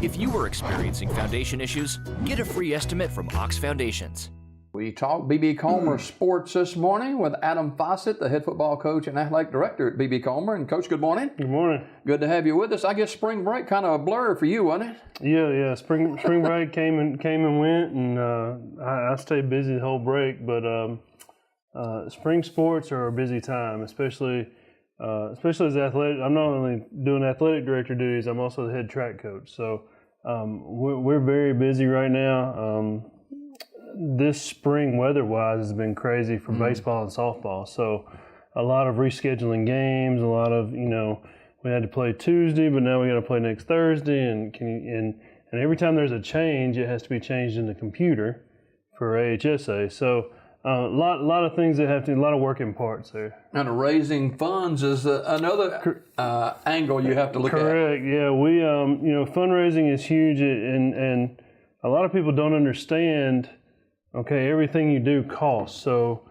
If you are experiencing foundation issues, get a free estimate from Ox Foundations. We talked B.B. Comer sports this morning with Adam Fossett, the head football coach and athletic director at B.B. Comer. And Coach, good morning. Good morning. Good to have you with us. I guess spring break kind of a blur for you, wasn't it? Yeah. Spring break came and went, and I stayed busy the whole break. But spring sports are a busy time, especially as athletic. I'm not only doing athletic director duties, I'm also the head track coach. So we're very busy right now. This spring, weather-wise, has been crazy for baseball and softball. So a lot of rescheduling games, a lot of, we had to play Tuesday, but now we got to play next Thursday. And every time there's a change, it has to be changed in the computer for AHSA. So a lot of things that a lot of working parts there. And raising funds is another angle you have to look at. Correct. Yeah, we fundraising is huge, and a lot of people don't understand. Okay, everything you do costs. So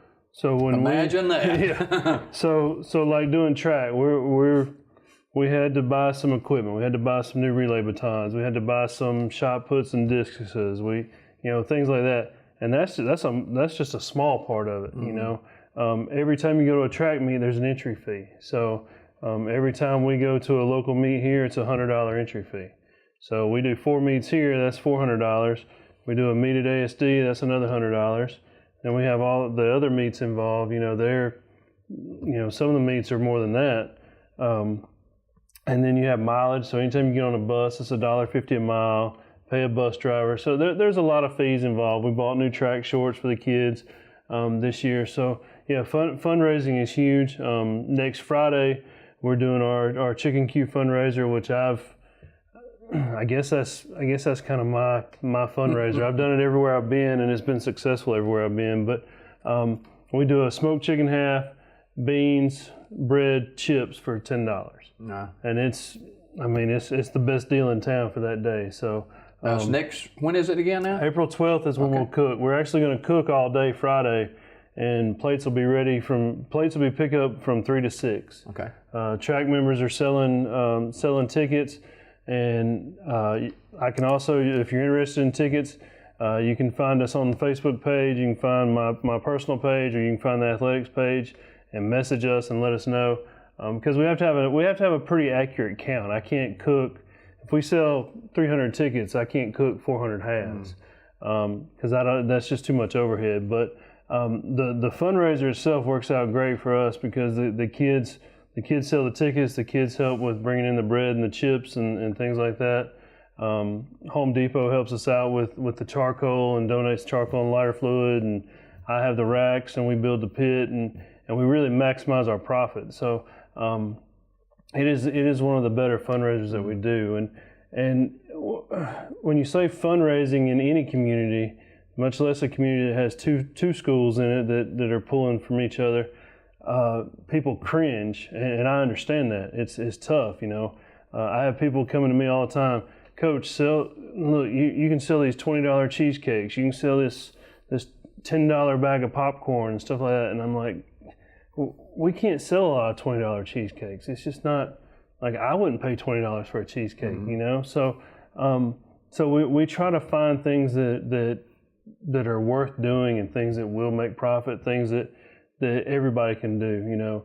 when imagine that. Yeah. So like doing track, we had to buy some equipment. We had to buy some new relay batons. We had to buy some shot puts and discuses. Things like that. And that's just a small part of it. Every time you go to a track meet, there's an entry fee. So every time we go to a local meet here, it's a $100 entry fee. So we do 4 meets here, that's $400. We do a meet at ASD, that's another $100. And we have all the other meets involved. Some of the meets are more than that. And then you have mileage. So anytime you get on a bus, it's $1.50 a mile. Pay a bus driver. So there's a lot of fees involved. We bought new track shorts for the kids this year. So yeah, fundraising is huge. Next Friday, we're doing our Chicken Q fundraiser, which I guess that's kind of my fundraiser. I've done it everywhere I've been, and it's been successful everywhere I've been. But we do a smoked chicken half, beans, bread, chips for $10. Nah. And it's the best deal in town for that day. So when is it again now? April 12th is when we'll cook. We're actually going to cook all day Friday, and plates will be picked up from 3 to 6. Okay. Track members are selling tickets. And I can also, if you're interested in tickets, you can find us on the Facebook page. You can find my personal page, or you can find the athletics page and message us and let us know. Because we have to have a pretty accurate count. I can't cook. If we sell 300 tickets, I can't cook 400 halves because that's just too much overhead. But the fundraiser itself works out great for us because the kids sell the tickets. The kids help with bringing in the bread and the chips and things like that. Home Depot helps us out with the charcoal and donates charcoal and lighter fluid. And I have the racks, and we build the pit, and we really maximize our profit. So it is one of the better fundraisers that we do. And when you say fundraising in any community, much less a community that has two schools in it that are pulling from each other, people cringe, and I understand that. It's tough, I have people coming to me all the time. Coach, you can sell these $20 cheesecakes. You can sell this $10 bag of popcorn and stuff like that. And I'm like, we can't sell a lot of $20 cheesecakes. It's just not, like, I wouldn't pay $20 for a cheesecake, So we try to find things that are worth doing and things that will make profit, things that everybody can do.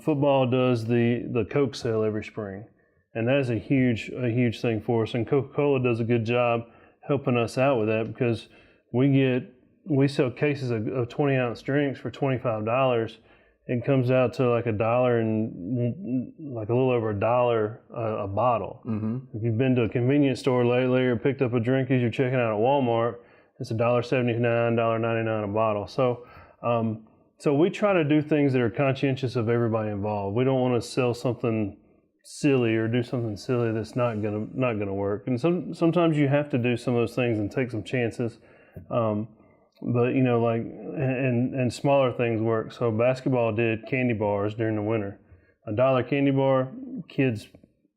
Football does the Coke sale every spring, and that is a huge thing for us. And Coca-Cola does a good job helping us out with that because we sell cases of 20-ounce drinks for $25. It comes out to like $1 and like a little over $1 a bottle. Mm-hmm. If you've been to a convenience store lately or picked up a drink as you're checking out at Walmart, it's $1.79, $1.99 a bottle. So we try to do things that are conscientious of everybody involved. We don't want to sell something silly or do something silly that's not gonna work. And sometimes you have to do some of those things and take some chances. But and smaller things work. So basketball did candy bars during the winter. $1 candy bar, kids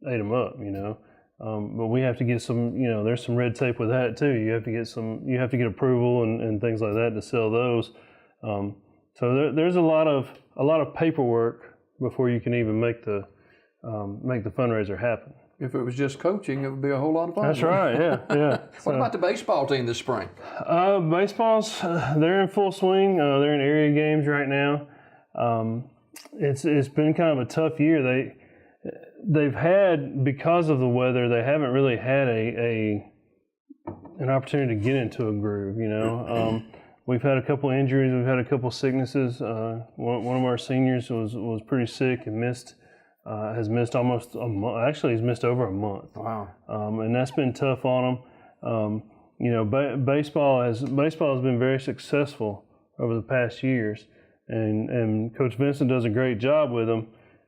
ate them up. But we have to get some. There's some red tape with that too. You have to get approval and things like that to sell those. So there's a lot of paperwork before you can even make the fundraiser happen. If it was just coaching, it would be a whole lot of fun. That's right. Yeah, yeah. What about the baseball team this spring? Baseball's they're in full swing. They're in area games right now. It's been kind of a tough year. They've had, because of the weather, they haven't really had an opportunity to get into a groove. We've had a couple injuries. We've had a couple sicknesses. One of our seniors was pretty sick and has missed almost a month. Actually, he's missed over a month. Wow. And that's been tough on them. Baseball has been very successful over the past years, and Coach Vincent does a great job with them.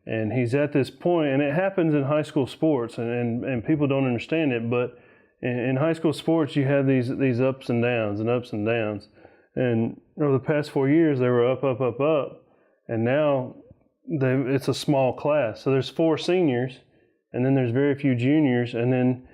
And he's at this point, and it happens in high school sports, and people don't understand it, but in high school sports, you have these ups and downs and ups and downs. And over the past 4 years, they were up, up, up, up, and now it's a small class. So there's 4 seniors, and then there's very few juniors, and then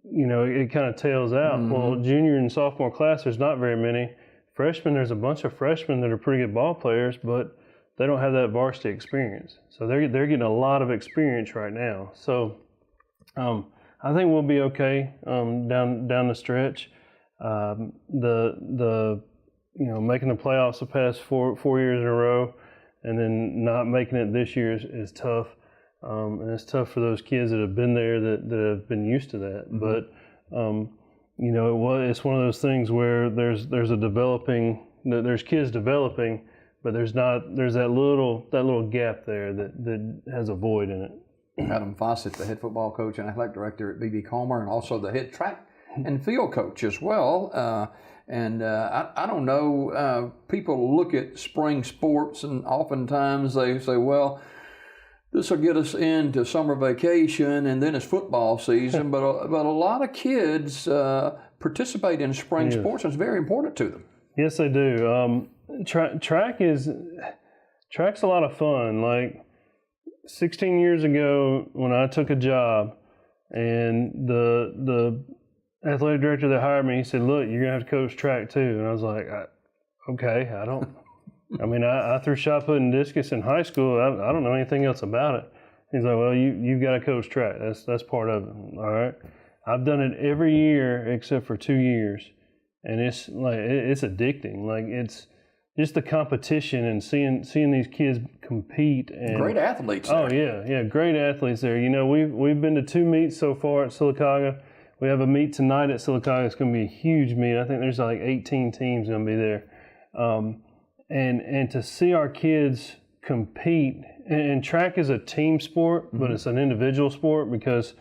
it kind of tails out. Mm-hmm. Well, junior and sophomore class, there's not very many. Freshmen, there's a bunch of freshmen that are pretty good ball players, but they don't have that varsity experience. So they're getting a lot of experience right now. So I think we'll be okay down the stretch. Making the playoffs the past four years in a row, and then not making it this year is tough. And it's tough for those kids that have been there that have been used to that. Mm-hmm. But it's one of those things where there's kids developing, but there's that little gap there that has a void in it. Adam Fossett, the head football coach and athletic director at BB Comer, and also the head track and field coach as well. I don't know, people look at spring sports and oftentimes they say, well, this will get us into summer vacation and then it's football season. but a lot of kids participate in spring sports, and it's very important to them. Yes, they do. Track's a lot of fun. Like 16 years ago when I took a job, and the athletic director that hired me, he said, look, you're going to have to coach track too. And I was like, okay, I threw shot put and discus in high school. I don't know anything else about it. He's like, well, you've got to coach track. That's part of it. All right. I've done it every year except for 2 years. And it's addicting. Like, it's just the competition and seeing these kids compete. And great athletes there. Oh, yeah, great athletes there. We've been to 2 meets so far at Sylacauga. We have a meet tonight at Sylacauga. It's going to be a huge meet. I think there's like 18 teams going to be there. And to see our kids compete, and track is a team sport, mm-hmm. but it's an individual sport, because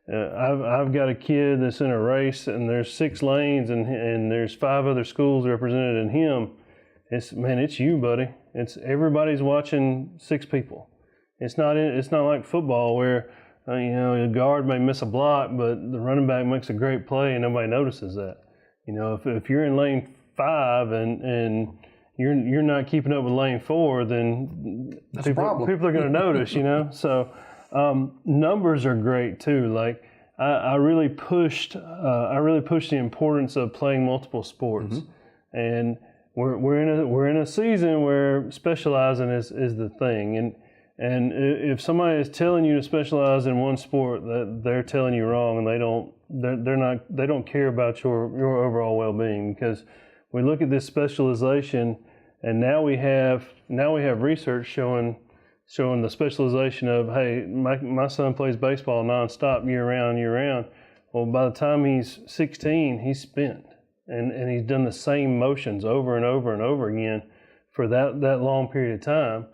I've got a kid that's in a race and there's 6 lanes and there's 5 other schools represented in him. It's you, buddy. Everybody's watching 6 people. It's not like football where a guard may miss a block, but the running back makes a great play and nobody notices that. If you're in lane 5 and you're not keeping up with lane 4, then people are going to notice. So numbers are great too. Like I really pushed the importance of playing multiple sports, mm-hmm. and we're in a season where specializing is the thing. And if somebody is telling you to specialize in one sport, that they're telling you wrong, and they don't care about your overall well-being, because we look at this specialization, and now we have research showing the specialization of, hey, my son plays baseball nonstop year round. Well, by the time he's 16, he's spent, and he's done the same motions over and over and over again for that long period of time,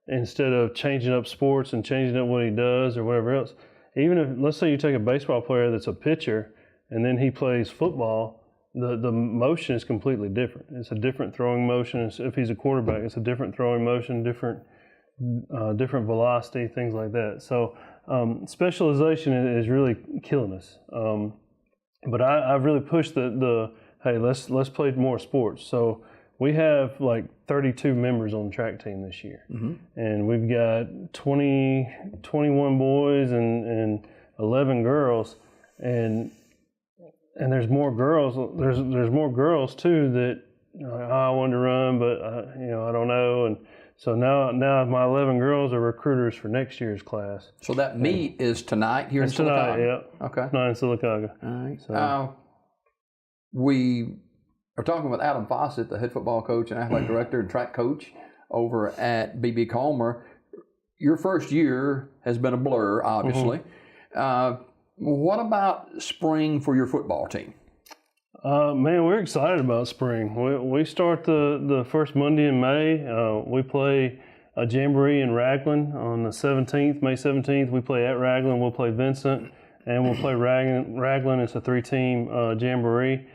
instead of changing up sports and changing up what he does or whatever else. Even if, let's say you take a baseball player that's a pitcher and then he plays football, the motion is completely different. It's a different throwing motion. If he's a quarterback, it's a different throwing motion, different velocity, things like that. So specialization is really killing us. But I've really pushed hey, let's play more sports. So we have like 32 members on the track team this year. Mm-hmm. And we've got 21 boys and 11 girls. And there's more girls. There's more girls too that I wanted to run, but I don't know. And So now my 11 girls are recruiters for next year's class. So that meet is tonight here in Tonight, Sylacauga? yeah. Okay. Tonight in Sylacauga. All right. So, we are talking with Adam Fossett, the head football coach and athletic director and track coach over at BB Calmer. Your first year has been a blur, obviously. What about spring for your football team? Man, we're excited about spring. We start the first Monday in May. We play a jamboree in Raglan on the 17th, May 17th. We play at Raglan. We'll play Vincent, and we'll play Raglan. It's a 3-team jamboree.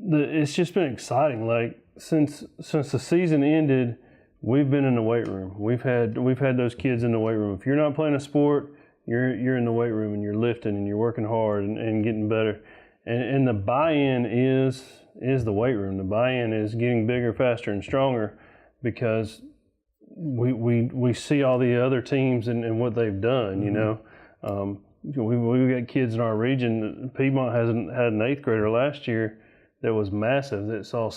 It's just been exciting. Like since the season ended, we've been in the weight room. We've had those kids in the weight room. If you're not playing a sport, you're in the weight room and you're lifting and you're working hard and getting better. And the buy-in is the weight room. The buy-in is getting bigger, faster, and stronger because we see all the other teams and what they've done. You know, we've got kids in our region. Piedmont hasn't had an 8th grader last year that was massive, that saw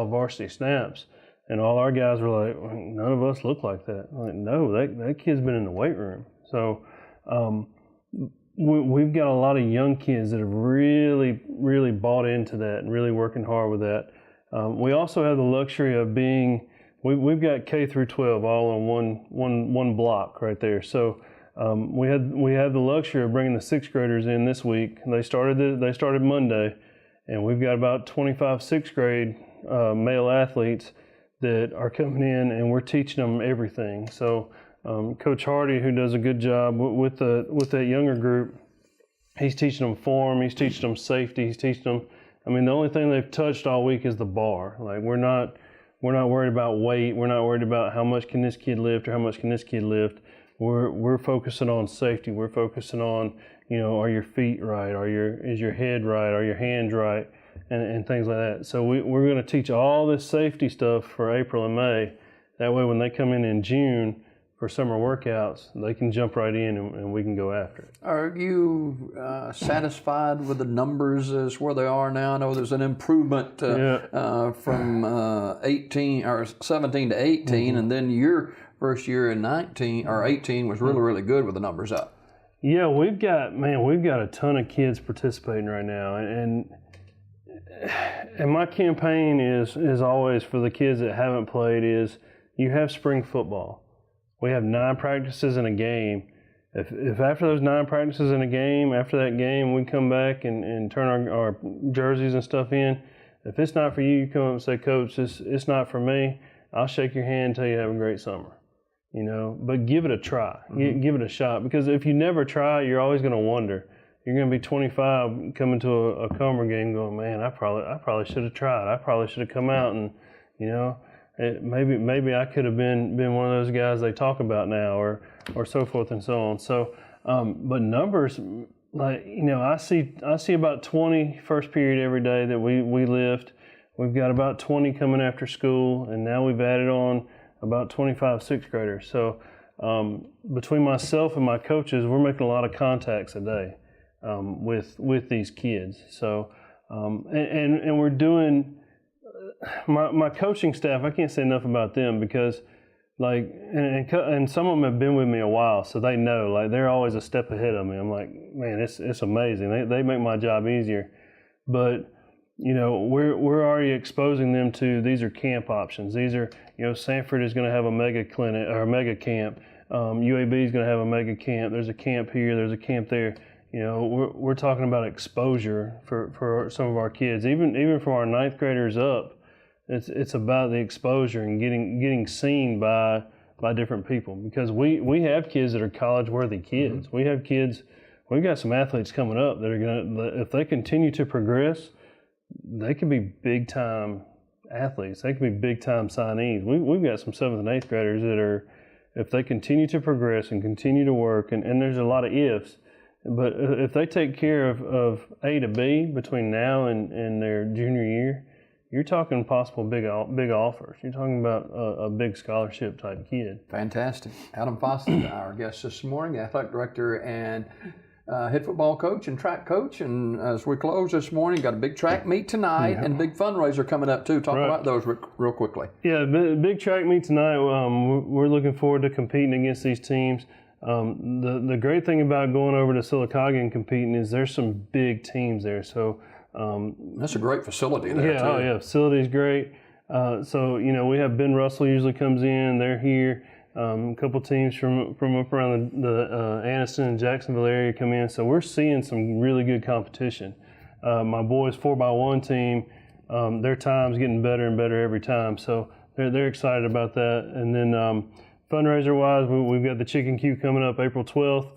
varsity snaps, and all our guys were like, none of us look like that. I'm like, no, that kid's been in the weight room. So we've got a lot of young kids that have really, really bought into that and really working hard with that. We also have the luxury of we've got K through 12 all on one block right there. So we have the luxury of bringing the 6th graders in this week. They started Monday, and we've got about 25 6th grade male athletes that are coming in, and we're teaching them everything. So Coach Hardy, who does a good job with that younger group, he's teaching them form, he's teaching them safety, he's teaching them. I mean, the only thing they've touched all week is the bar. Like we're not worried about weight. We're not worried about how much can this kid lift or how much can this kid lift. We're focusing on safety. We're focusing on, are your feet right? Is your head right? Are your hands right? And things like that. So we're going to teach all this safety stuff for April and May. That way, when they come in June for summer workouts, they can jump right in and we can go after it. Are you satisfied with the numbers as where they are now? I know there's an improvement from 18 or 17 to 18, and then your first year in 19 or 18 was really, really good with the numbers up. Yeah, we've got a ton of kids participating right now, and my campaign is always for the kids that haven't played is you have spring football. We have 9 practices in a game. If after those 9 practices in a game, after that game, we come back and turn our jerseys and stuff in, if it's not for you, you come up and say, Coach, it's not for me, I'll shake your hand and tell you have a great summer. But give it a try. Give it a shot. Because if you never try, you're always going to wonder. You're going to be 25 coming to a Comer game going, man, I probably should have tried. I probably should have come out and, maybe I could have been one of those guys they talk about now or so forth and so on. So, but numbers, I see about 20 first period every day that we lift. We've got about 20 coming after school, and now we've added on about 25 6th graders. So between myself and my coaches, we're making a lot of contacts a day with these kids. So and we're doing my coaching staff. I can't say enough about them because and some of them have been with me a while, so they know. They're always a step ahead of me. I'm like, man, it's amazing. They make my job easier, but. We're already exposing them to these are camp options. These are, Sanford is going to have a mega clinic or a mega camp. UAB is going to have a mega camp. There's a camp here. There's a camp there. We're talking about exposure for some of our kids, even from our 9th graders up. It's about the exposure and getting seen by different people because we have kids that are college worthy kids. We have kids. We've got some athletes coming up that are going to, if they continue to progress, they could be big-time athletes. They could be big-time signees. We've got some 7th and 8th graders that are, if they continue to progress and continue to work, and there's a lot of ifs, but if they take care of A to B between now and their junior year, you're talking possible big offers. You're talking about a big scholarship type kid. Fantastic. Adam Fossett, our guest this morning, athletic director and head football coach and track coach. And as we close this morning, got a big track meet tonight and big fundraiser coming up too. Talk about those real quickly. Yeah, big track meet tonight. We're looking forward to competing against these teams. The great thing about going over to Sylacauga and competing is there's some big teams there. So that's a great facility there too. Oh yeah, facility's great. So we have Ben Russell usually comes in. They're here. A couple teams from up around the Anniston and Jacksonville area come in. So we're seeing some really good competition. My boys 4x1 team, their time's getting better and better every time. So they're excited about that. And then fundraiser wise, we've got the Chicken Q coming up April 12th.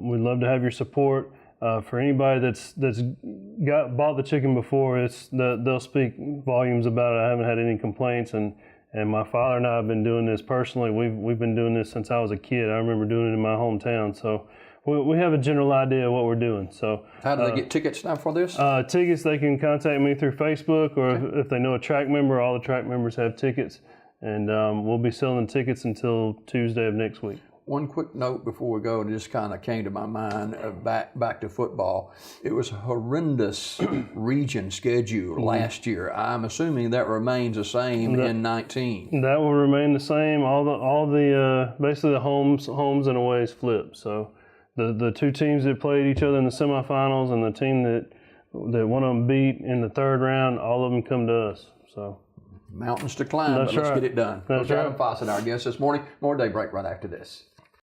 We'd love to have your support. For anybody that's bought the chicken before, they'll speak volumes about it. I haven't had any complaints, and my father and I have been doing this personally. We've been doing this since I was a kid. I remember doing it in my hometown, so we have a general idea of what we're doing. So how do they get tickets now for this? Tickets, they can contact me through Facebook, or if they know a track member. All the track members have tickets, and we'll be selling tickets until Tuesday of next week. One quick note before we go, and it just kind of came to my mind back to football. It was a horrendous region schedule last year. I'm assuming that remains the same in 19. That will remain the same. All the basically the homes and aways flip. So the two teams that played each other in the semifinals and the team that one of them beat in the third round, all of them come to us. So mountains to climb, but let's get it done. Coach Adam Fossett, our guest this morning. More Daybreak right after this.